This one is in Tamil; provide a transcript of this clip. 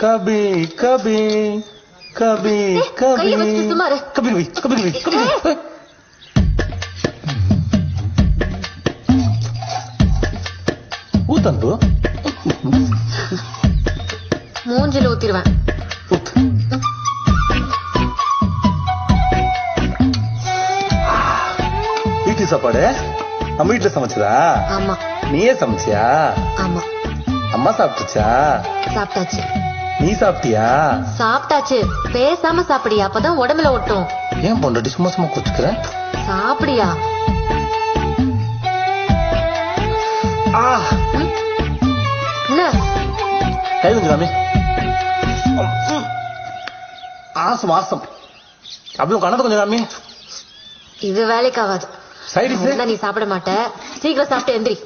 கபி கபி கபி கபி சுமாரு கபி கபி கபி ஊத்தந்து மூஞ்சில ஊத்திடுவேன். வீட்டு சாப்பாடு நம்ம வீட்டுல சமைச்சதா? ஆமா. நீயே சமைச்சியா? ஆமா. அம்மா சாப்பிட்டுச்சா? சாப்பிட்டாச்சு. நீ சாப்பிட்டியா? சாப்பிட்டாச்சு. பேசாம சாப்பிடியா, அப்பதான் உடம்புல ஒட்டும். ஏன் பொண்டாட்டி சும்மா சும்மா குச்சுக்கிற? சாப்பிடியா? என்ன கை வந்துடாமே. Awesome awesome. அப்படி கணக்கு கொஞ்சம் காமி. இது வேலைக்காகாது. சைடு நீ சாப்பிட மாட்ட. சீக்கிரம் சாப்பிட்டு எந்திரி.